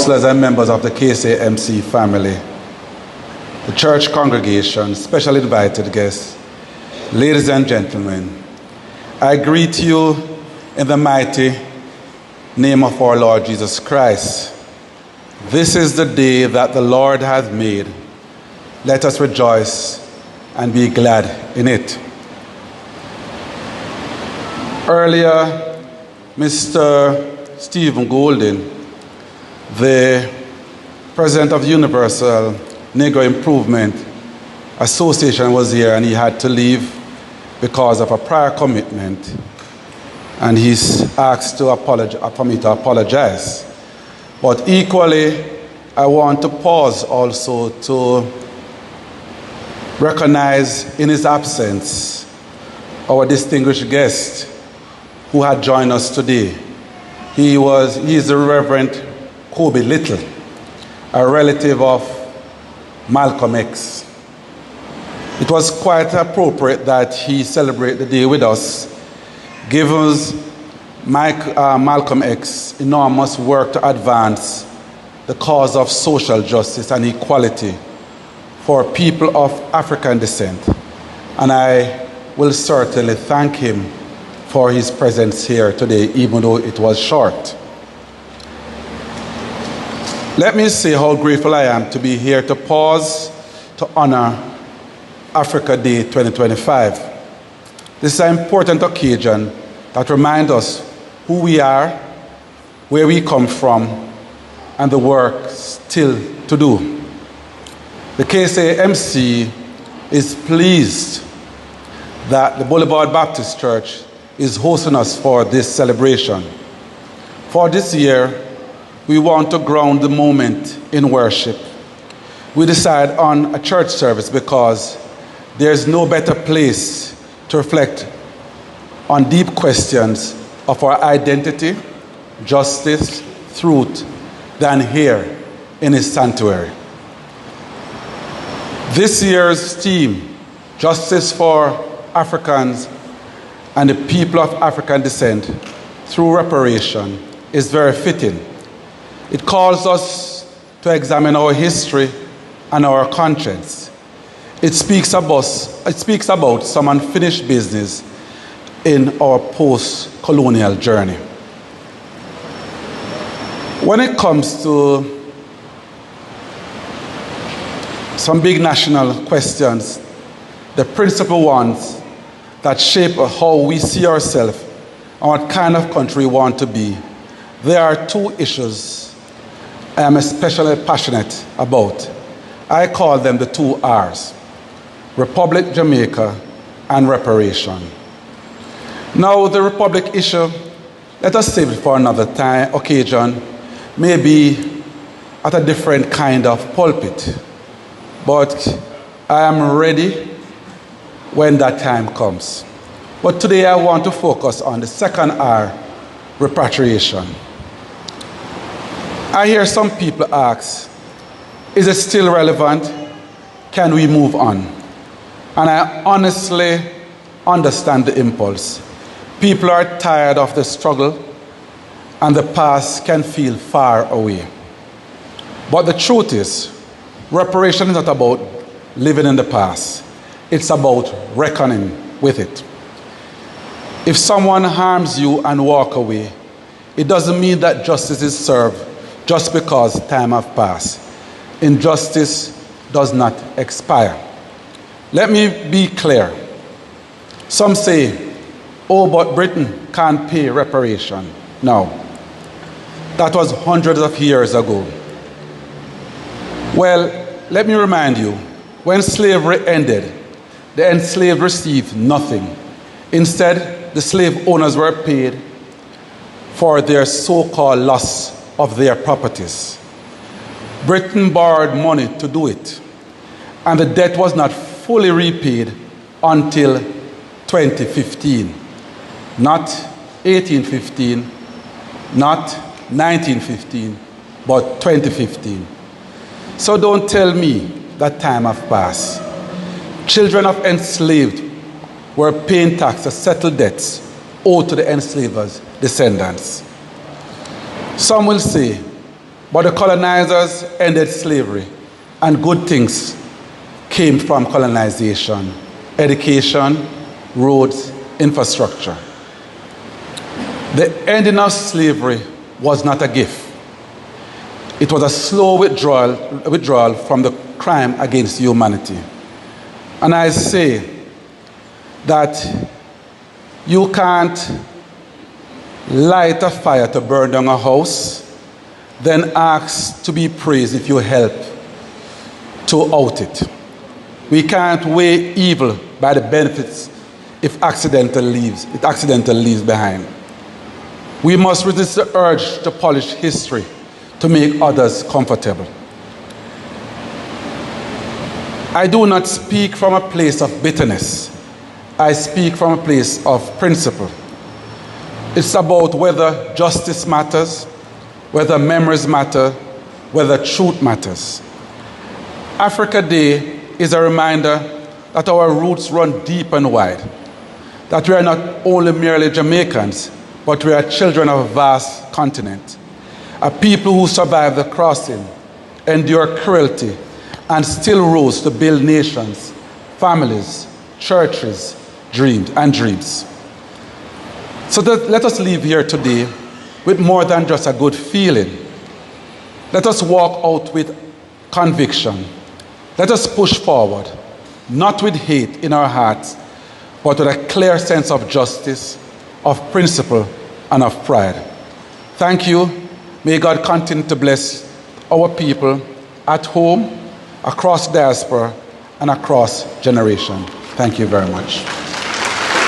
counselors and members of the KCMC family, the church congregation, special invited guests, ladies and gentlemen, I greet you in the mighty name of our Lord Jesus Christ. This is the day that the Lord hath made. Let us rejoice and be glad in it. Earlier, Mr. Stephen Golden, the president of the Universal Negro Improvement Association, was here, and he had to leave because of a prior commitment, and he's asked for me to apologize. But equally, I want to pause also to recognize in his absence our distinguished guest who had joined us today. He is the Reverend Kobe Little, a relative of Malcolm X. It was quite appropriate that he celebrate the day with us, given Malcolm X's enormous work to advance the cause of social justice and equality for people of African descent. And I will certainly thank him for his presence here today, even though it was short. Let me say how grateful I am to be here to pause to honor Africa Day 2025. This is an important occasion that reminds us who we are, where we come from, and the work still to do. The KCMC is pleased that the Boulevard Baptist Church is hosting us for this celebration. For this year, we want to ground the moment in worship. We decide on a church service because there's no better place to reflect on deep questions of our identity, justice, truth, than here in His sanctuary. This year's theme, Justice for Africans and the People of African Descent through Reparation, is very fitting. It calls us to examine our history and our conscience. It speaks about some unfinished business in our post-colonial journey. When it comes to some big national questions, the principal ones that shape how we see ourselves and what kind of country we want to be, there are two issues I am especially passionate about. I call them the two R's: Republic Jamaica and reparation. Now, the Republic issue, let us save it for another occasion, maybe at a different kind of pulpit. But I am ready when that time comes. But today I want to focus on the second R, repatriation. I hear some people ask, is it still relevant? Can we move on? And I honestly understand the impulse. People are tired of the struggle, and the past can feel far away. But the truth is, reparation is not about living in the past. It's about reckoning with it. If someone harms you and walk away, it doesn't mean that justice is served just because time has passed. Injustice does not expire. Let me be clear. Some say, oh, but Britain can't pay reparation. No. That was hundreds of years ago. Well, let me remind you, when slavery ended, the enslaved received nothing. Instead, the slave owners were paid for their so-called loss of their properties. Britain borrowed money to do it, and the debt was not fully repaid until 2015. Not 1815, not 1915, but 2015. So don't tell me that time has passed. Children of enslaved were paying tax to settle debts owed to the enslavers' descendants. Some will say, But the colonizers ended slavery, and good things came from colonization: education, roads, infrastructure. The ending of slavery was not a gift. It was a slow withdrawal from the crime against humanity. And I say that you can't light a fire to burn down a house, then ask to be praised if you help to out it. We can't weigh evil by the benefits it accidentally leaves behind. We must resist the urge to polish history to make others comfortable. I do not speak from a place of bitterness. I speak from a place of principle. It's about whether justice matters, whether memories matter, whether truth matters. Africa Day is a reminder that our roots run deep and wide, that we are not only merely Jamaicans, but we are children of a vast continent, a people who survived the crossing, endured cruelty, and still rose to build nations, families, churches, dreams. So let us leave here today with more than just a good feeling. Let us walk out with conviction. Let us push forward, not with hate in our hearts, but with a clear sense of justice, of principle, and of pride. Thank you. May God continue to bless our people at home, across diaspora, and across generation. Thank you very much.